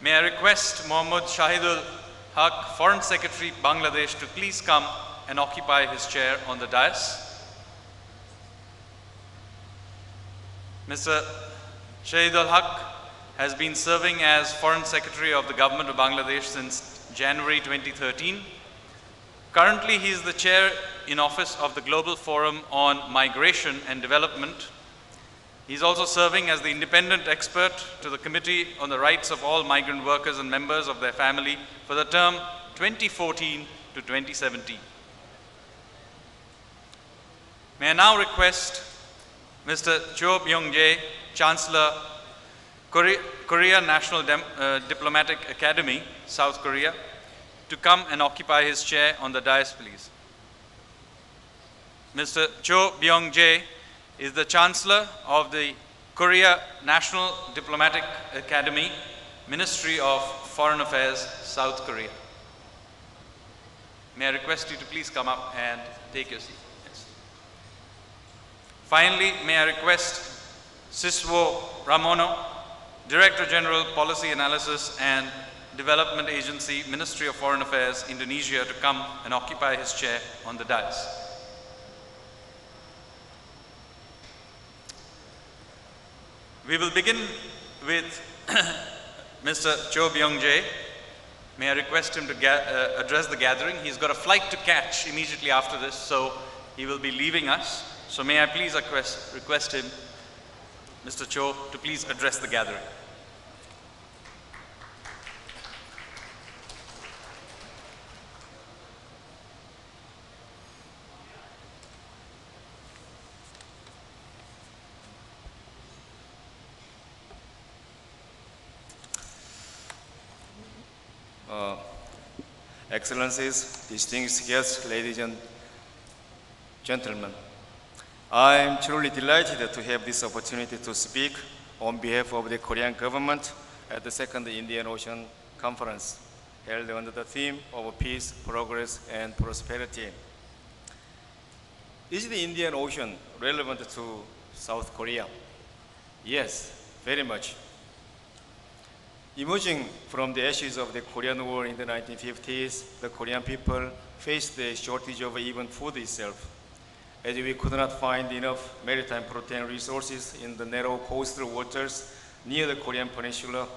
May I request Mohammad Shahidul Haq, Foreign Secretary, Bangladesh, to please come and occupy his chair on the dais. Mr. Shahidul Haq has been serving as Foreign Secretary of the Government of Bangladesh since January 2013. Currently, he is the chair in office of the Global Forum on Migration and Development. He is also serving as the independent expert to the Committee on the Rights of All Migrant Workers and Members of their Family for the term 2014 to 2017. May I now request Mr. Cho Byung-jae, Chancellor, Korea National Diplomatic Academy, South Korea, to come and occupy his chair on the dais, please. Mr. Cho Byung-jae is the Chancellor of the Korea National Diplomatic Academy, Ministry of Foreign Affairs, South Korea. May I request you to please come up and take your seat. Yes. Finally, may I request Siswo Ramono, Director General, Policy Analysis and Development Agency, Ministry of Foreign Affairs, Indonesia, to come and occupy his chair on the dais. We will begin with Mr. Cho Byung-jae. May I request him to address the gathering. He's got a flight to catch immediately after this, so he will be leaving us. So may I please request him, Mr. Cho, to please address the gathering. Excellencies, distinguished guests, ladies and gentlemen, I am truly delighted to have this opportunity to speak on behalf of the Korean government at the Second Indian Ocean Conference, held under the theme of peace, progress, and prosperity. Is the Indian Ocean relevant to South Korea? Yes, very much. Emerging from the ashes of the Korean War in the 1950s, the Korean people faced the shortage of even food itself. As we could not find enough maritime protein resources in the narrow coastal waters near the Korean peninsula,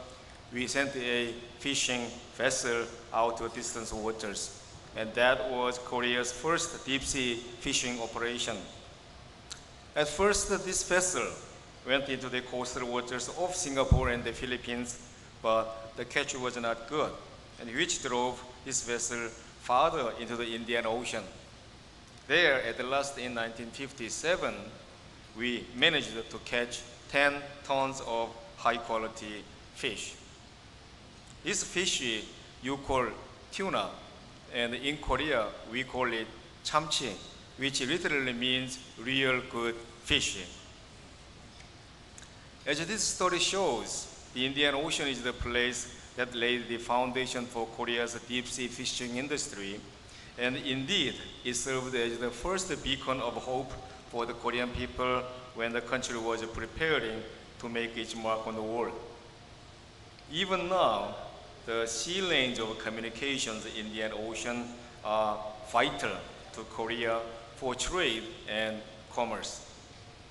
we sent a fishing vessel out to distant waters. And that was Korea's first deep-sea fishing operation. At first, this vessel went into the coastal waters of Singapore and the Philippines, but the catch was not good, and which drove this vessel farther into the Indian Ocean. There, at last in 1957, we managed to catch 10 tons of high-quality fish. This fish you call tuna, and in Korea we call it chamchi, which literally means real good fish. As this story shows, the Indian Ocean is the place that laid the foundation for Korea's deep-sea fishing industry, and indeed, it served as the first beacon of hope for the Korean people when the country was preparing to make its mark on the world. Even now, the sea lanes of communications in the Indian Ocean are vital to Korea for trade and commerce.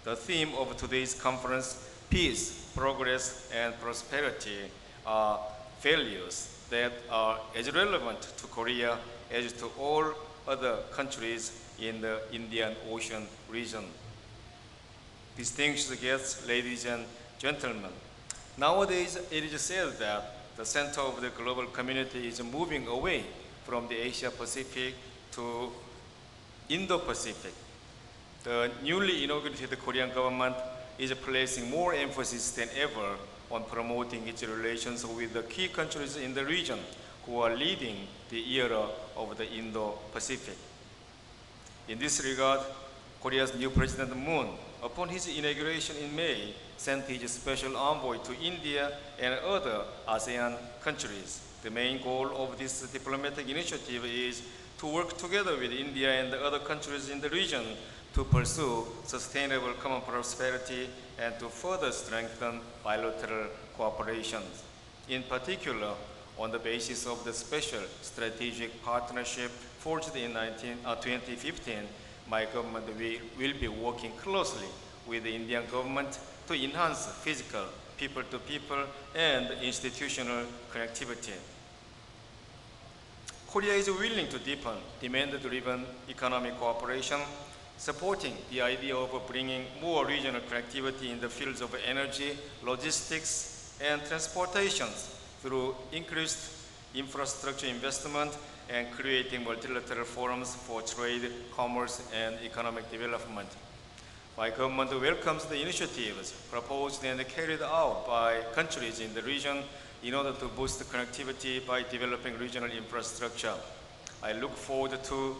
The theme of today's conference, peace, progress, and prosperity, are values that are as relevant to Korea as to all other countries in the Indian Ocean region. Distinguished guests, ladies and gentlemen, nowadays it is said that the center of the global community is moving away from the Asia-Pacific to Indo-Pacific. The newly inaugurated Korean government is placing more emphasis than ever on promoting its relations with the key countries in the region who are leading the era of the Indo-Pacific. In this regard, Korea's new President Moon, upon his inauguration in May, sent his special envoy to India and other ASEAN countries. The main goal of this diplomatic initiative is to work together with India and the other countries in the region to pursue sustainable common prosperity and to further strengthen bilateral cooperation. In particular, on the basis of the special strategic partnership forged in 2015, my government will be working closely with the Indian government to enhance physical, people-to-people, and institutional connectivity. Korea is willing to deepen demand-driven economic cooperation, supporting the idea of bringing more regional connectivity in the fields of energy, logistics, and transportations through increased infrastructure investment and creating multilateral forums for trade, commerce, and economic development. My government welcomes the initiatives proposed and carried out by countries in the region in order to boost connectivity by developing regional infrastructure. I look forward to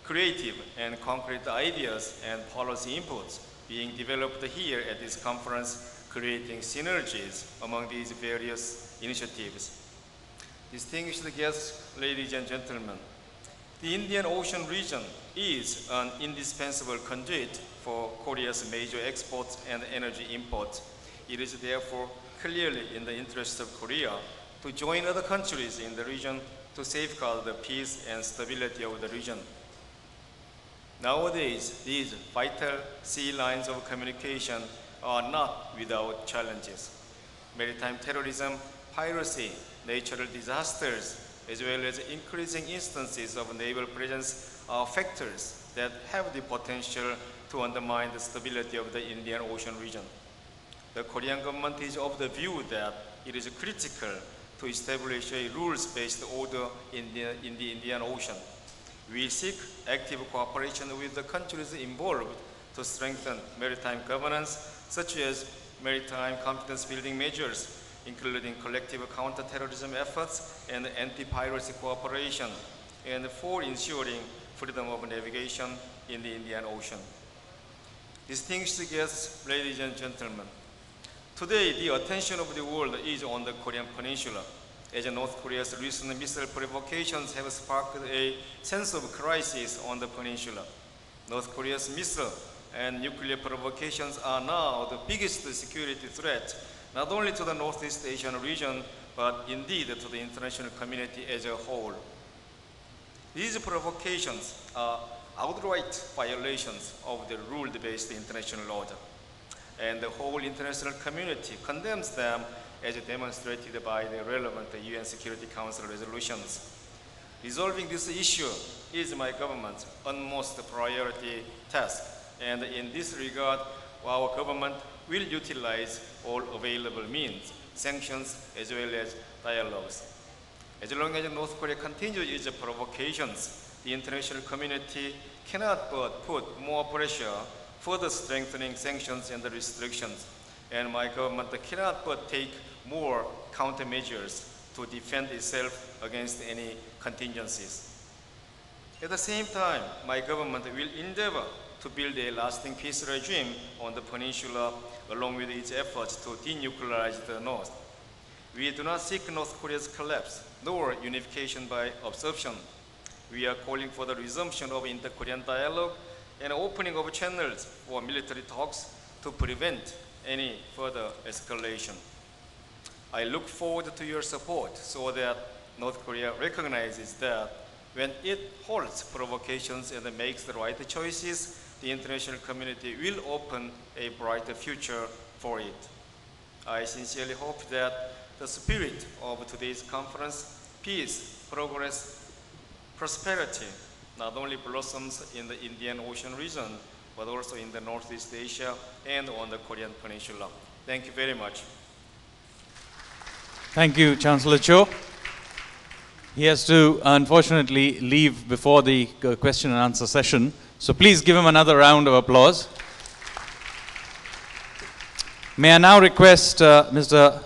creative and concrete ideas and policy inputs being developed here at this conference, creating synergies among these various initiatives. Distinguished guests, ladies and gentlemen, the Indian Ocean region is an indispensable conduit for Korea's major exports and energy imports. It is therefore clearly in the interest of Korea to join other countries in the region to safeguard the peace and stability of the region. Nowadays, these vital sea lines of communication are not without challenges. Maritime terrorism, piracy, natural disasters, as well as increasing instances of naval presence are factors that have the potential to undermine the stability of the Indian Ocean region. The Korean government is of the view that it is critical to establish a rules-based order in the Indian Ocean. We seek active cooperation with the countries involved to strengthen maritime governance, such as maritime competence building measures, including collective counterterrorism efforts and anti-piracy cooperation, and for ensuring freedom of navigation in the Indian Ocean. Distinguished guests, ladies and gentlemen, today the attention of the world is on the Korean Peninsula, as North Korea's recent missile provocations have sparked a sense of crisis on the peninsula. North Korea's missile and nuclear provocations are now the biggest security threat, not only to the Northeast Asian region, but indeed to the international community as a whole. These provocations are outright violations of the rule-based international order, and the whole international community condemns them as demonstrated by the relevant UN Security Council resolutions. Resolving this issue is my government's utmost priority task, and in this regard, our government will utilize all available means, sanctions, as well as dialogues. As long as North Korea continues its provocations, the international community cannot but put more pressure, further strengthening sanctions and restrictions, and my government cannot but take more countermeasures to defend itself against any contingencies. At the same time, my government will endeavor to build a lasting peace regime on the peninsula along with its efforts to denuclearize the North. We do not seek North Korea's collapse, nor unification by absorption. We are calling for the resumption of inter-Korean dialogue and opening of channels for military talks to prevent any further escalation. I look forward to your support so that North Korea recognizes that when it halts provocations and makes the right choices, the international community will open a brighter future for it. I sincerely hope that the spirit of today's conference, peace, progress, prosperity, not only blossoms in the Indian Ocean region, but also in the Northeast Asia and on the Korean Peninsula. Thank you very much. Thank you, Chancellor Cho. He has to, unfortunately, leave before the question and answer session. So please give him another round of applause. May I now request Mr.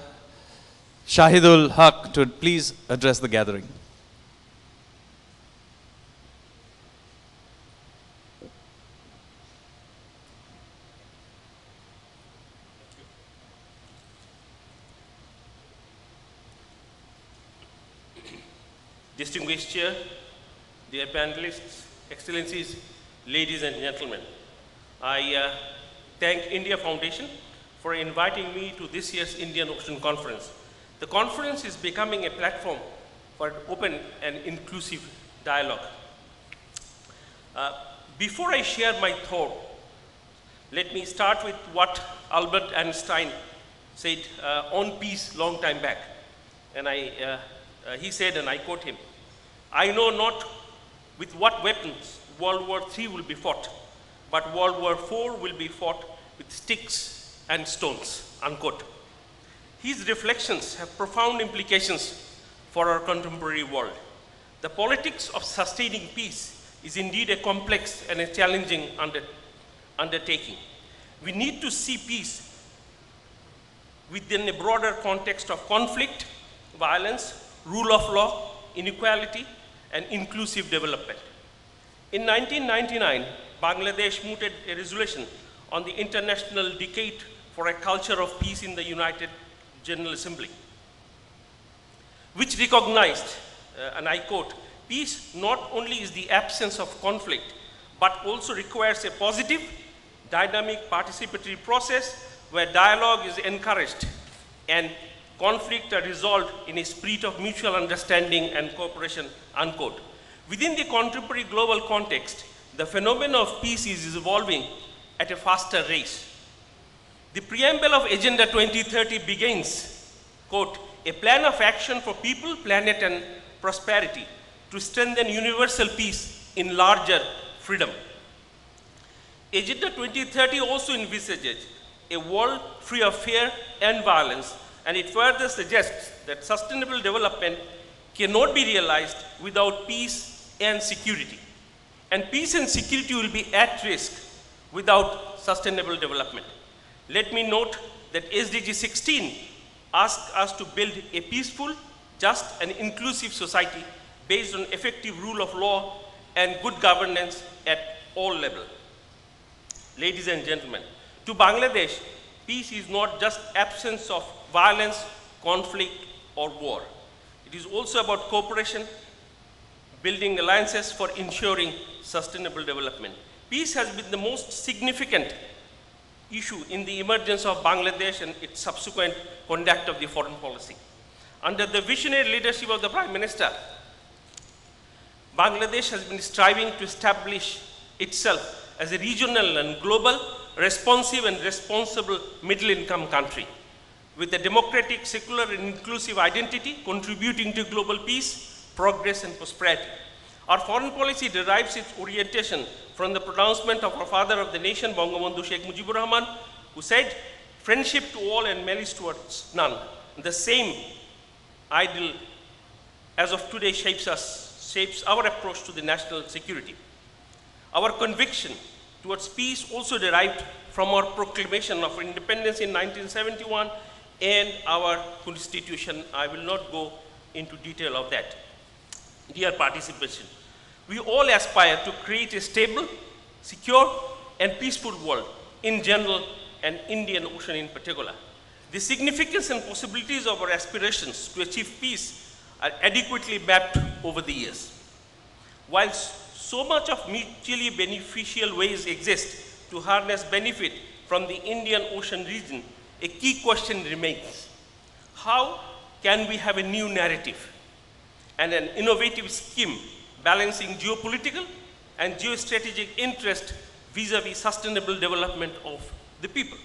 Shahidul Haq to please address the gathering. Distinguished Chair, dear panelists, Excellencies, ladies and gentlemen, I thank India Foundation for inviting me to this year's Indian Ocean Conference. The conference is becoming a platform for open and inclusive dialogue. Before I share my thought, let me start with what Albert Einstein said on peace long time back. And he said, and I quote him, "I know not with what weapons World War III will be fought, but World War IV will be fought with sticks and stones," unquote. His reflections have profound implications for our contemporary world. The politics of sustaining peace is indeed a complex and a challenging undertaking. We need to see peace within a broader context of conflict, violence, rule of law, inequality, and inclusive development. In 1999, Bangladesh mooted a resolution on the International Decade for a Culture of Peace in the United General Assembly, which recognized, and I quote, "Peace not only is the absence of conflict, but also requires a positive, dynamic, participatory process where dialogue is encouraged and conflict are resolved in a spirit of mutual understanding and cooperation," unquote. Within the contemporary global context, the phenomenon of peace is evolving at a faster rate. The preamble of Agenda 2030 begins, quote, "A plan of action for people, planet, and prosperity to strengthen universal peace in larger freedom." Agenda 2030 also envisages a world free of fear and violence, and it further suggests that sustainable development cannot be realized without peace and security. And peace and security will be at risk without sustainable development. Let me note that SDG 16 asks us to build a peaceful, just, and inclusive society based on effective rule of law and good governance at all levels. Ladies and gentlemen, to Bangladesh, peace is not just absence of violence, conflict, or war. It is also about cooperation, building alliances for ensuring sustainable development. Peace has been the most significant issue in the emergence of Bangladesh and its subsequent conduct of the foreign policy. Under the visionary leadership of the Prime Minister, Bangladesh has been striving to establish itself as a regional and global, responsive and responsible middle-income country with a democratic, secular, and inclusive identity contributing to global peace, progress, and prosperity. Our foreign policy derives its orientation from the pronouncement of our father of the nation, Bangabandhu Sheikh Mujibur Rahman, who said, "Friendship to all and malice towards none." The same ideal as of today shapes our approach to the national security. Our conviction towards peace also derived from our proclamation of independence in 1971 and our constitution. I will not go into detail of that. Dear participation, we all aspire to create a stable, secure, and peaceful world in general and Indian Ocean in particular. The significance and possibilities of our aspirations to achieve peace are adequately mapped over the years. While so much of mutually beneficial ways exist to harness benefit from the Indian Ocean region, a key question remains. How can we have a new narrative and an innovative scheme balancing geopolitical and geostrategic interest vis-a-vis sustainable development of the people?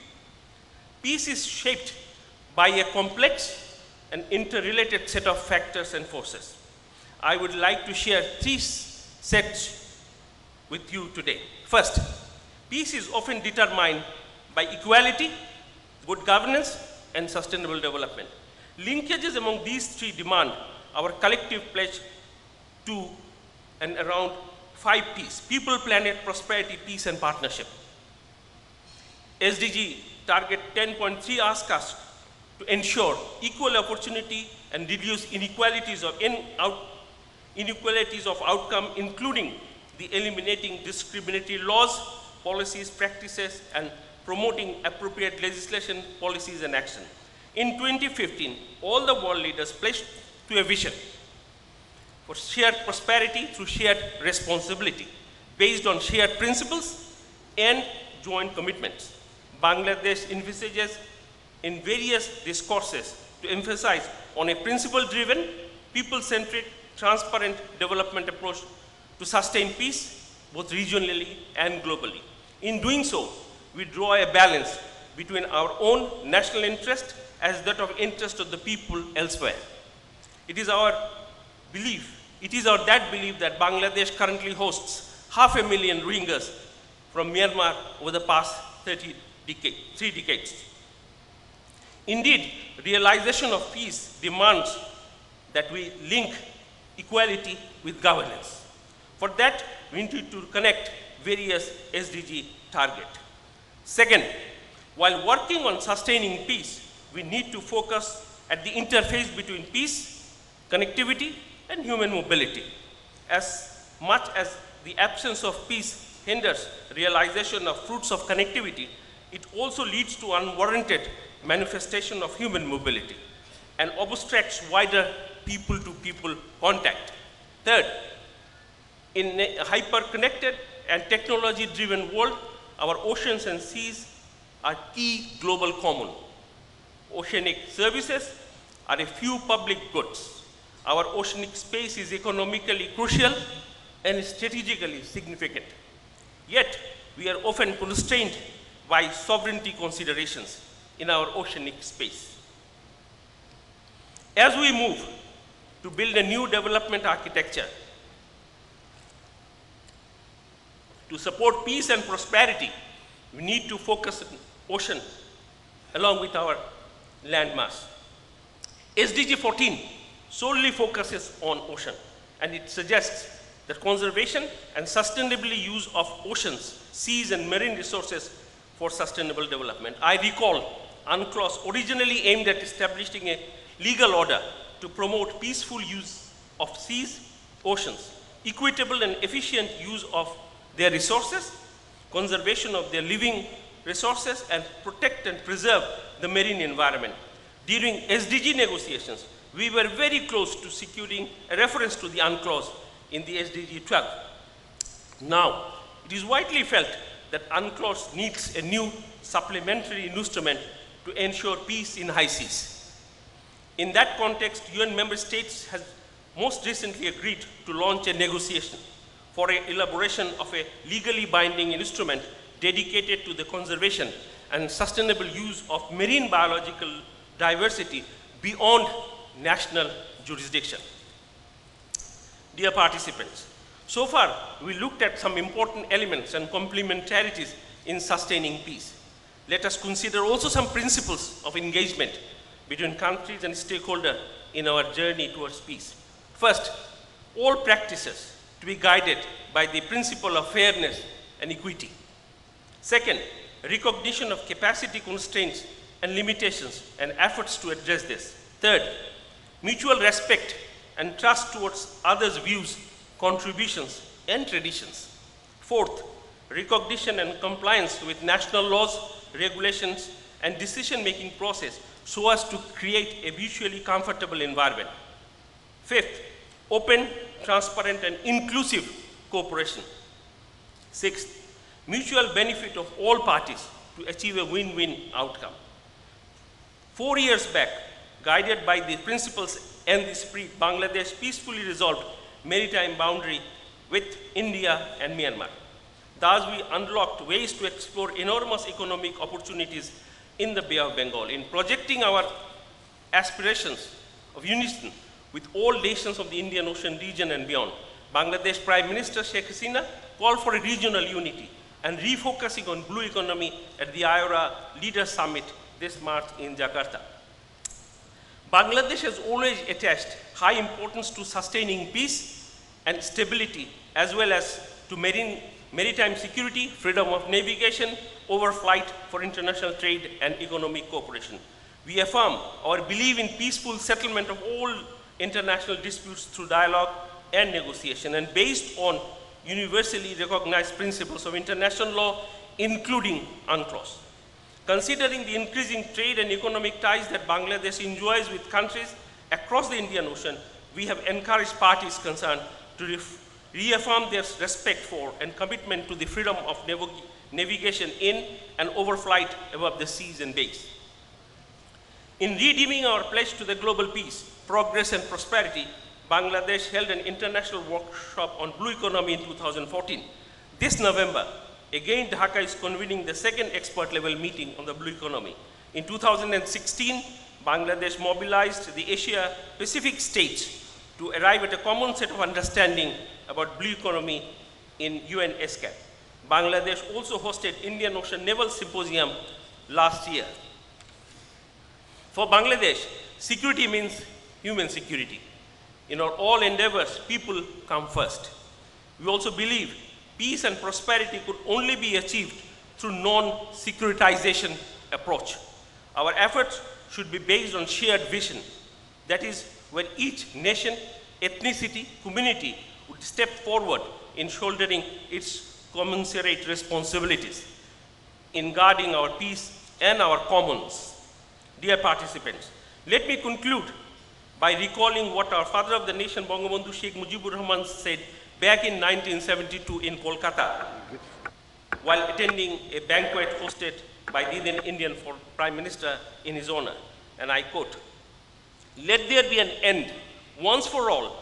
Peace is shaped by a complex and interrelated set of factors and forces. I would like to share three sets with you today. First, peace is often determined by equality, good governance, and sustainable development. Linkages among these three demand our collective pledge to and around 5 P's: people, planet, prosperity, peace, and partnership. SDG target 10.3 asks us to ensure equal opportunity and reduce inequalities of outcome, including the eliminating discriminatory laws, policies, practices, and promoting appropriate legislation, policies, and action. In 2015, all the world leaders pledged to a vision for shared prosperity through shared responsibility, based on shared principles and joint commitments. Bangladesh envisages in various discourses to emphasize on a principle-driven, people-centric, transparent development approach to sustain peace, both regionally and globally. In doing so, we draw a balance between our own national interest as that of interest of the people elsewhere. It is our belief, that belief that Bangladesh currently hosts 500,000 Rohingyas from Myanmar over the past 3 decades. Indeed, realization of peace demands that we link equality with governance. For that, we need to connect various SDG targets. Second, while working on sustaining peace, we need to focus at the interface between peace, connectivity, and human mobility. As much as the absence of peace hinders realization of fruits of connectivity, it also leads to unwarranted manifestation of human mobility and obstructs wider people-to-people contact. Third, in a hyper-connected and technology-driven world, our oceans and seas are key global common. Oceanic services are a few public goods. Our oceanic space is economically crucial and strategically significant. Yet, we are often constrained by sovereignty considerations in our oceanic space. As we move to build a new development architecture to support peace and prosperity, we need to focus on ocean along with our land mass. SDG 14 solely focuses on ocean, and it suggests that conservation and sustainable use of oceans, seas, and marine resources for sustainable development. I recall UNCLOS originally aimed at establishing a legal order to promote peaceful use of seas, oceans, equitable and efficient use of their resources, conservation of their living resources, and protect and preserve the marine environment. During SDG negotiations, we were very close to securing a reference to the UNCLOS in the SDG 12. Now, it is widely felt that UNCLOS needs a new supplementary instrument to ensure peace in high seas. In that context, UN member states has most recently agreed to launch a negotiation for an elaboration of a legally binding instrument dedicated to the conservation and sustainable use of marine biological diversity beyond national jurisdiction. Dear participants, so far we looked at some important elements and complementarities in sustaining peace. Let us consider also some principles of engagement between countries and stakeholders in our journey towards peace. First, all practices to be guided by the principle of fairness and equity. Second, recognition of capacity constraints and limitations and efforts to address this. Third, mutual respect and trust towards others' views, contributions, and traditions. Fourth, recognition and compliance with national laws, regulations, and decision-making process so as to create a mutually comfortable environment. Fifth, open, transparent, and inclusive cooperation. Sixth, mutual benefit of all parties to achieve a win-win outcome. 4 years back, guided by the principles and the spirit, Bangladesh peacefully resolved maritime boundary with India and Myanmar. Thus, we unlocked ways to explore enormous economic opportunities in the Bay of Bengal. In projecting our aspirations of unison with all nations of the Indian Ocean region and beyond, Bangladesh Prime Minister Sheikh Hasina called for a regional unity and refocusing on blue economy at the IORA Leaders Summit this March in Jakarta. Bangladesh has always attached high importance to sustaining peace and stability, as well as to maritime security, freedom of navigation, overflight for international trade and economic cooperation. We affirm our belief in peaceful settlement of all international disputes through dialogue and negotiation, and based on universally recognized principles of international law, including UNCLOS. Considering the increasing trade and economic ties that Bangladesh enjoys with countries across the Indian Ocean, we have encouraged parties concerned to reaffirm their respect for and commitment to the freedom of navigation in and overflight above the seas and bays. In redeeming our pledge to the global peace, progress and prosperity, Bangladesh held an international workshop on blue economy in 2014. This November, again Dhaka is convening the second expert level meeting on the blue economy. In 2016, Bangladesh mobilized the Asia Pacific states to arrive at a common set of understanding about blue economy in UN ESCAP. Bangladesh also hosted Indian Ocean Naval Symposium last year. For Bangladesh, security means human security. In our all endeavors, people come first. We also believe peace and prosperity could only be achieved through non-securitization approach. Our efforts should be based on shared vision. That is, where each nation, ethnicity, community would step forward in shouldering its commensurate responsibilities in guarding our peace and our commons. Dear participants, let me conclude by recalling what our father of the nation, Bangabandhu Sheikh Mujibur Rahman, said back in 1972 in Kolkata while attending a banquet hosted by the then Indian Prime Minister in his honor. And I quote, "Let there be an end, once for all,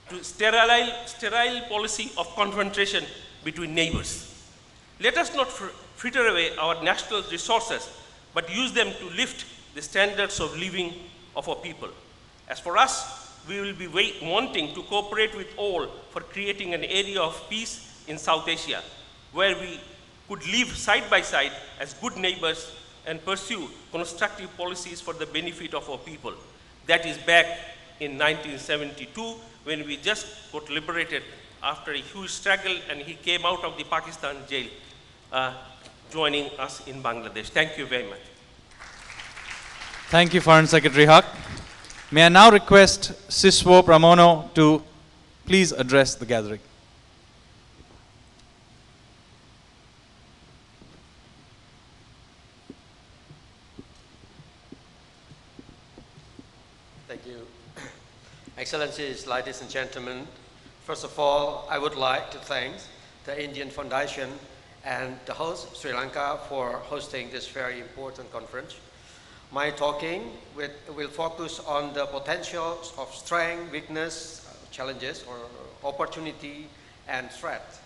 to sterile policy of confrontation between neighbors. Let us not fritter away our national resources, but use them to lift the standards of living of our people. As for us, we will be wanting to cooperate with all for creating an area of peace in South Asia, where we could live side by side as good neighbors and pursue constructive policies for the benefit of our people." That is back in 1972, when we just got liberated after a huge struggle, and he came out of the Pakistan jail, joining us in Bangladesh. Thank you very much. Thank you, Foreign Secretary Haq. May I now request Siswo Pramono to please address the gathering. Thank you. Excellencies, ladies and gentlemen, first of all, I would like to thank the Indian Foundation and the host, Sri Lanka, for hosting this very important conference. My talking will focus on the potentials of strength, weakness, challenges, or opportunity and threat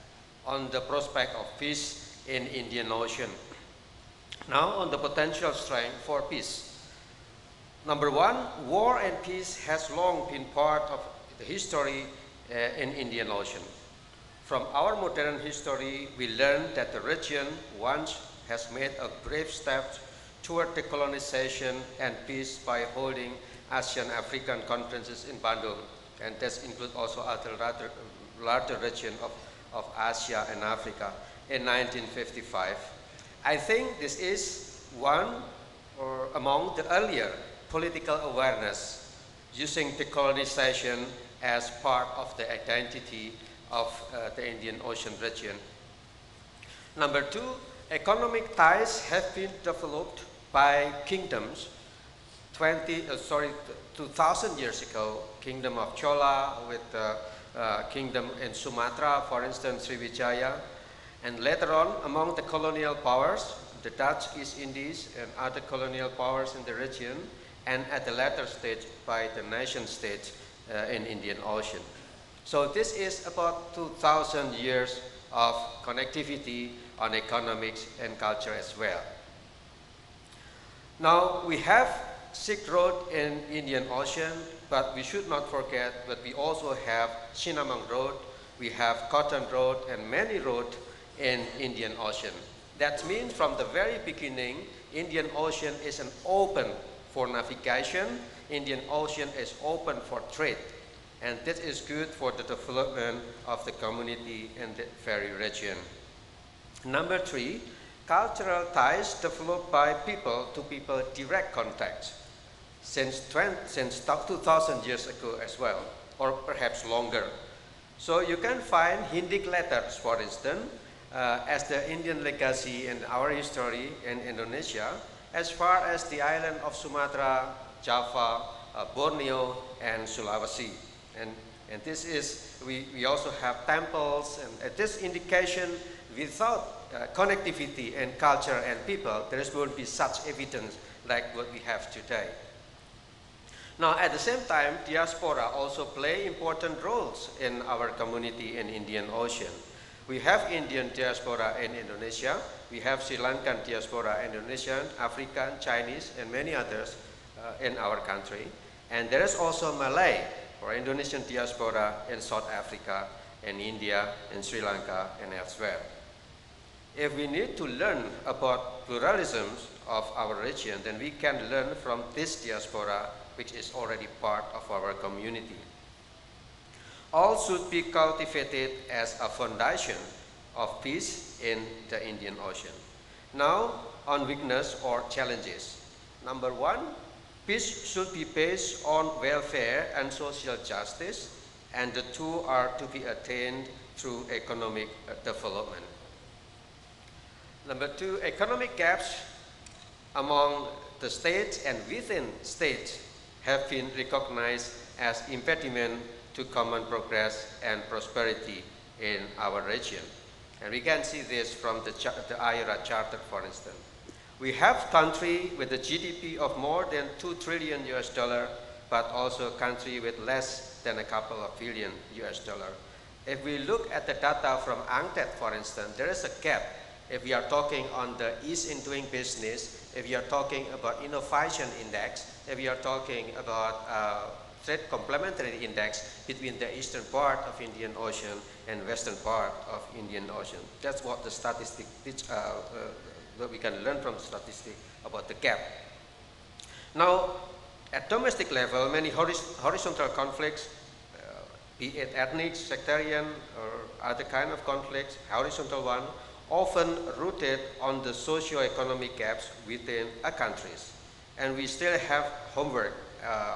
on the prospect of peace in Indian Ocean. Now on the potential strength for peace. Number one, war and peace has long been part of the history in Indian Ocean. From our modern history, we learn that the region once has made a brave step toward decolonization and peace by holding ASEAN-African conferences in Bandung, and this includes also other larger region of Asia and Africa in 1955. I think this is one or among the earlier political awareness using decolonization as part of the identity of the Indian Ocean region. Number two, economic ties have been developed by kingdoms 2,000 years ago. Kingdom of Chola with the kingdom in Sumatra, for instance, Sriwijaya, and later on among the colonial powers, the Dutch East Indies and other colonial powers in the region, and at the latter stage by the nation states in Indian Ocean. So this is about 2,000 years of connectivity on economics and culture as well. Now we have Silk Road in Indian Ocean, but we should not forget that we also have Sinamang Road, we have Cotton Road, and many roads in Indian Ocean. That means from the very beginning, Indian Ocean is open for navigation, Indian Ocean is open for trade, and this is good for the development of the community in the very region. Number three, cultural ties developed by people-to-people direct contact since 2,000 years ago as well, or perhaps longer. So you can find Hindic letters, for instance, as the Indian legacy in our history in Indonesia, as far as the island of Sumatra, Java, Borneo, and Sulawesi. And this is, we also have temples, and this indication, without connectivity and culture and people, there won't be such evidence like what we have today. Now, at the same time, diaspora also play important roles in our community in Indian Ocean. We have Indian diaspora in Indonesia, we have Sri Lankan diaspora in Indonesia, African, Chinese, and many others in our country. And there is also Malay or Indonesian diaspora in South Africa, in India, in Sri Lanka, and elsewhere. If we need to learn about pluralisms of our region, then we can learn from this diaspora, which is already part of our community. All should be cultivated as a foundation of peace in the Indian Ocean. Now, on weakness or challenges. Number one, peace should be based on welfare and social justice, and the two are to be attained through economic development. Number two, economic gaps among the states and within states have been recognized as impediment to common progress and prosperity in our region. And we can see this from the IORA Charter, for instance. We have country with a GDP of more than 2 trillion US dollar, but also country with less than a couple of billion US dollar. If we look at the data from UNCTAD, for instance, there is a gap. If we are talking on the ease in doing business, if we are talking about innovation index, if we are talking about trade complementary index between the eastern part of Indian Ocean and western part of Indian Ocean. That's what the statistic what we can learn from the statistic about the gap. Now, at domestic level, many horizontal conflicts, be it ethnic, sectarian, or other kind of conflicts, horizontal one, often rooted on the socio-economic gaps within a countries. And we still have homework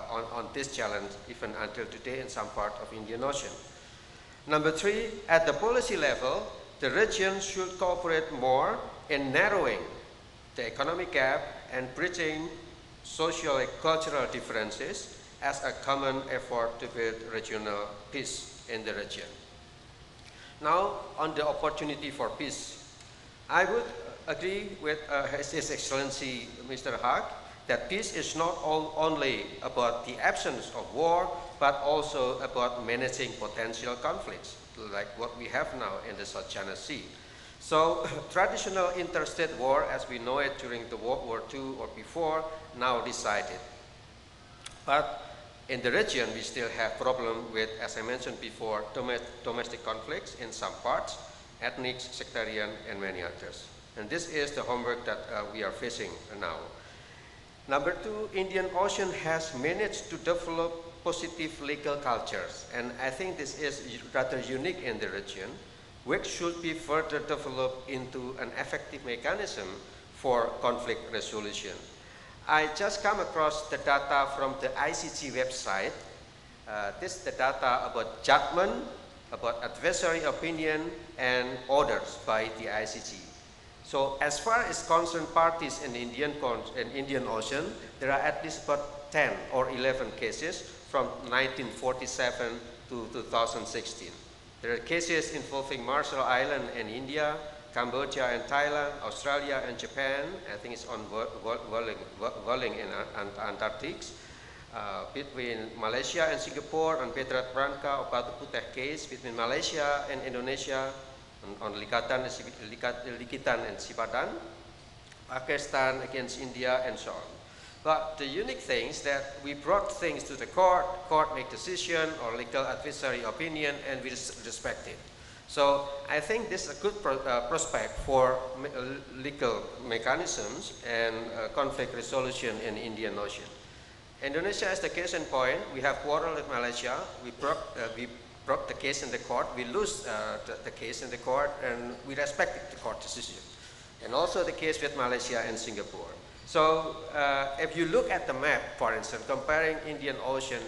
on this challenge even until today in some part of Indian Ocean. Number three, at the policy level, the region should cooperate more in narrowing the economic gap and bridging social and cultural differences as a common effort to build regional peace in the region. Now, on the opportunity for peace, I would agree with His Excellency Mr. Haque that peace is not only about the absence of war, but also about managing potential conflicts, like what we have now in the South China Sea. So traditional interstate war, as we know it during the World War II or before, now decided. But in the region, we still have problem with, as I mentioned before, domestic conflicts in some parts, ethnic, sectarian, and many others. And this is the homework that we are facing now. Number two, Indian Ocean has managed to develop positive legal cultures, and I think this is rather unique in the region, which should be further developed into an effective mechanism for conflict resolution. I just come across the data from the ICG website. This is the data about judgment, about adversary opinion, and orders by the ICG. So as far as concerned parties in Indian Ocean, there are at least about 10 or 11 cases from 1947 to 2016. There are cases involving Marshall Islands and India, Cambodia and Thailand, Australia and Japan, I think it's on Vueling in Antarctic, between Malaysia and Singapore on Petrat Branca or Batu Putih case, between Malaysia and Indonesia on Likitan and Sipadan, Pakistan against India, and so on. But the unique thing is that we brought things to the court make decision or legal advisory opinion, and we respect it. So I think this is a good prospect for legal mechanisms and conflict resolution in Indian Ocean. Indonesia is the case in point. We have quarrel with Malaysia. We brought the case in the court. We lose the case in the court, and we respect the court decision. And also the case with Malaysia and Singapore. So if you look at the map, for instance, comparing Indian Ocean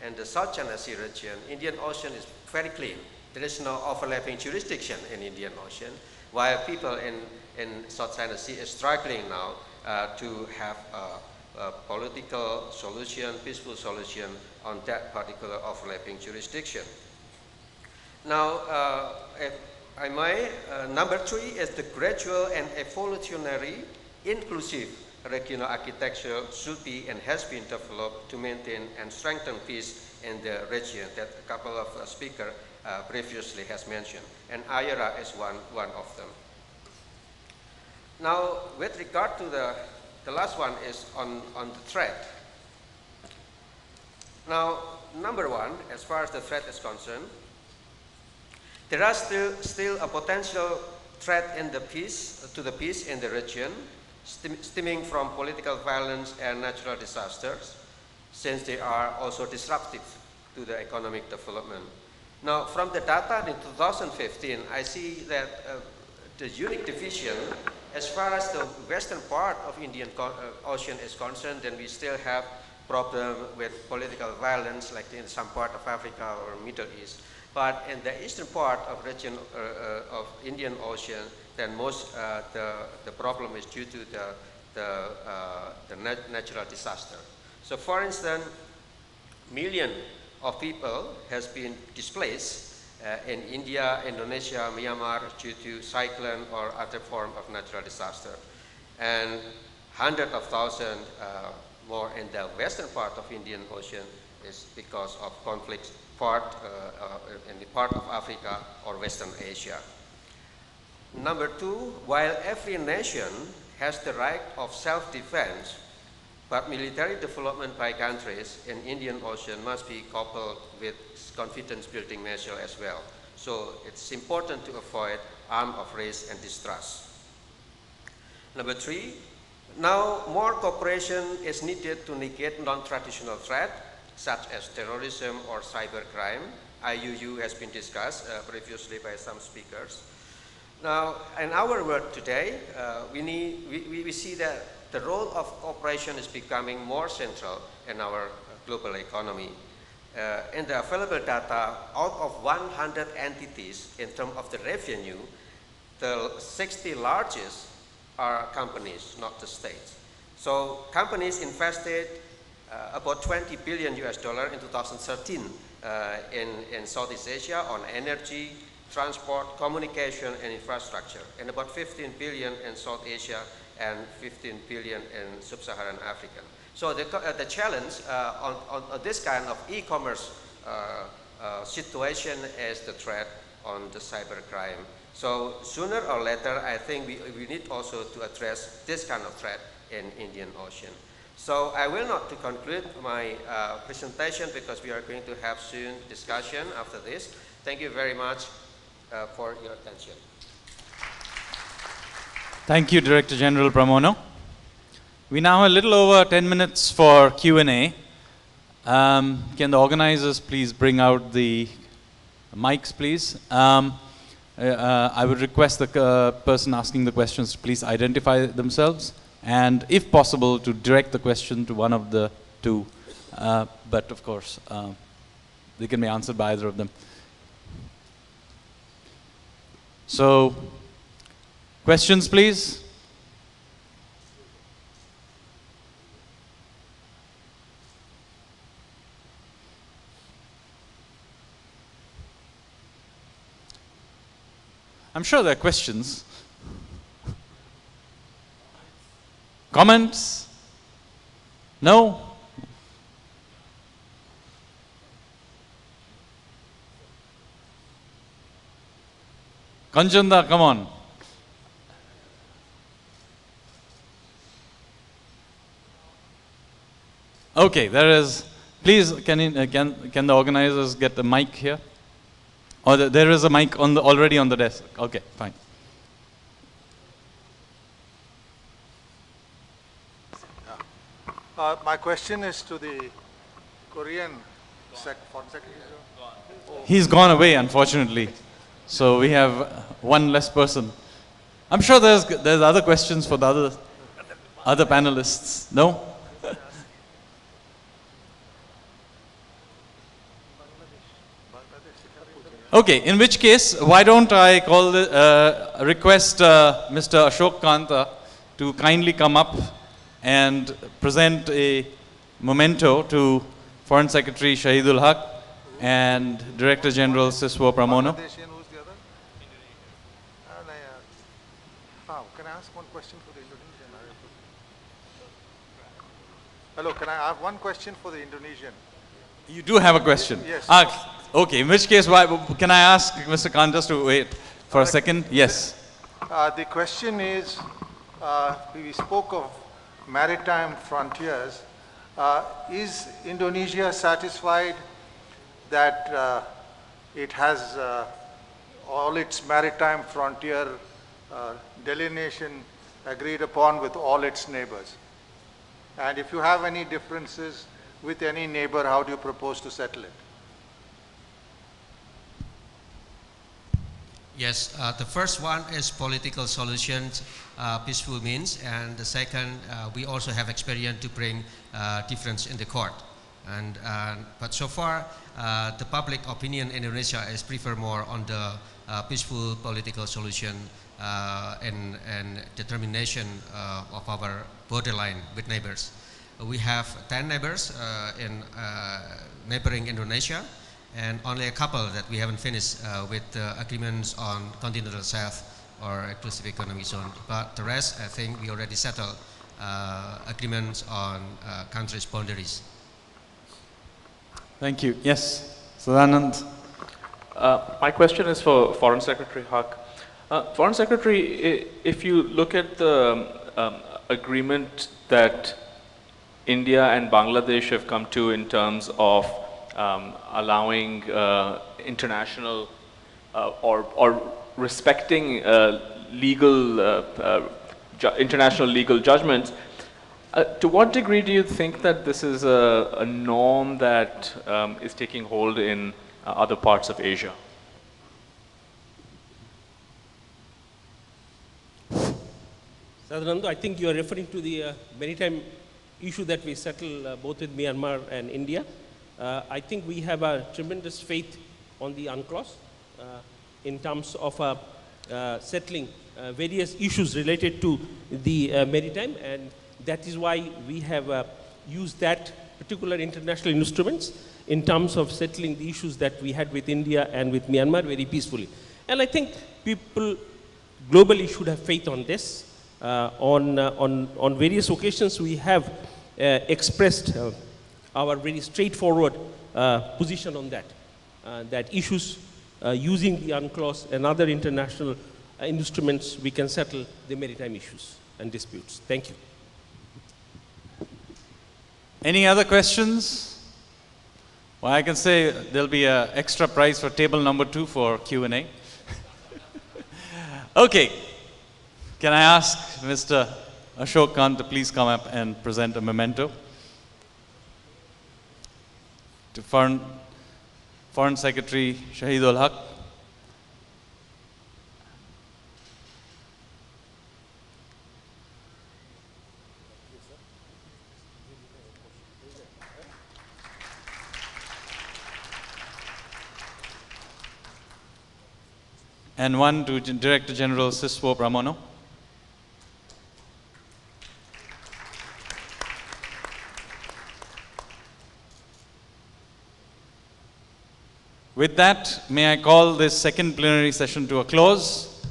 and the South China Sea region, Indian Ocean is very clean. There is no overlapping jurisdiction in Indian Ocean, while people in South China Sea is struggling now to have a political solution, peaceful solution on that particular overlapping jurisdiction. Now, if I may, number three is the gradual and evolutionary inclusive regional architecture should be and has been developed to maintain and strengthen peace in the region that a couple of speakers previously has mentioned. And IRA is one of them. Now, with regard to the last one is on the threat. Now, number one, as far as the threat is concerned, there are still a potential threat in the peace, to the peace in the region, stemming from political violence and natural disasters, since they are also disruptive to the economic development. Now, from the data in 2015, I see that the unique division, as far as the western part of Indian Ocean is concerned, then we still have problem with political violence, like in some part of Africa or Middle East. But in the eastern part of region of Indian Ocean, then most the problem is due to the natural disaster. So, for instance, millions of people has been displaced in India, Indonesia, Myanmar due to cyclone or other form of natural disaster, and hundreds of thousands more in the western part of Indian Ocean is because of conflicts in the part of Africa or Western Asia. Number two, while every nation has the right of self-defense, but military development by countries in Indian Ocean must be coupled with confidence-building measures as well. So it's important to avoid arms of race and distrust. Number three, now more cooperation is needed to negate non-traditional threats, such as terrorism or cybercrime. IUU has been discussed previously by some speakers. Now, in our world today, we see that the role of cooperation is becoming more central in our global economy. In the available data, out of 100 entities in terms of the revenue, the 60 largest are companies, not the states. So companies invested about 20 billion US dollar in 2013 in Southeast Asia on energy, transport, communication, and infrastructure, and about 15 billion in South Asia and 15 billion in Sub-Saharan Africa. So the challenge on this kind of e-commerce situation is the threat on the cybercrime. So sooner or later, I think we need also to address this kind of threat in Indian Ocean. So I will not to conclude my presentation because we are going to have soon discussion after this. Thank you very much for your attention. Thank you, Director General Pramono. We now have a little over 10 minutes for Q&A. Can the organizers please bring out the mics, please? I would request the person asking the questions to please identify themselves, and if possible to direct the question to one of the two, but of course they can be answered by either of them. So, questions please? I'm sure there are questions. Comments? No? Kanchanda, come on. Okay, there is. Please, can the organizers get the mic here? Or there is a mic on already on the desk. Okay, fine. My question is to the Korean Foreign Secretary. He's gone away, unfortunately. So we have one less person. I'm sure there's other questions for the other panelists. No? Okay, in which case, why don't I request Mr. Ashok Kanta to kindly come up and present a memento to Foreign Secretary Shahidul Haq and Director General Siswo Pramono. Who's the other? Can I ask one question for the Indonesian? Hello, can I have one question for the Indonesian? You do have a question? Yes. Okay, in which case, can I ask Mr. Khan just to wait for a second? Yes. The question is, we spoke of maritime frontiers. Is Indonesia satisfied that it has all its maritime frontier delineation agreed upon with all its neighbors? And if you have any differences with any neighbor, how do you propose to settle it? Yes, the first one is political solutions, peaceful means, and the second, we also have experience to bring difference in the court. But so far, the public opinion in Indonesia is prefer more on the peaceful political solution and determination of our borderline with neighbors. We have 10 neighbors in neighboring Indonesia, and only a couple that we haven't finished with agreements on continental south or exclusive economic zone. But the rest, I think we already settled agreements on countries' boundaries. Thank you. Yes, Sadanand. My question is for Foreign Secretary Haq. Foreign Secretary, if you look at the agreement that India and Bangladesh have come to in terms of allowing international or respecting international legal judgments, to what degree do you think that this is a norm that is taking hold in other parts of Asia? Sadananda, I think you are referring to the maritime issue that we settle both with Myanmar and India. I think we have a tremendous faith on the UNCLOS in terms of settling various issues related to the maritime, and that is why we have used that particular international instruments in terms of settling the issues that we had with India and with Myanmar very peacefully. And I think people globally should have faith on this. On various occasions we have expressed our very straightforward position on that, that issues using the UNCLOS and other international instruments, we can settle the maritime issues and disputes. Thank you. Any other questions? Well, I can say there'll be an extra prize for table number 2 for Q&A. Okay. Can I ask Mr. Ashok Khan to please come up and present a memento to Foreign Secretary Shahidul Haq. And one to Director General Siswo Pramono. With that, may I call this second plenary session to a close.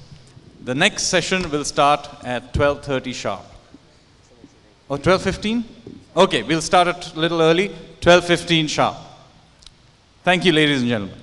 The next session will start at 12:30 sharp. Oh, 12:15? Okay, we'll start it a little early, 12:15 sharp. Thank you, ladies and gentlemen.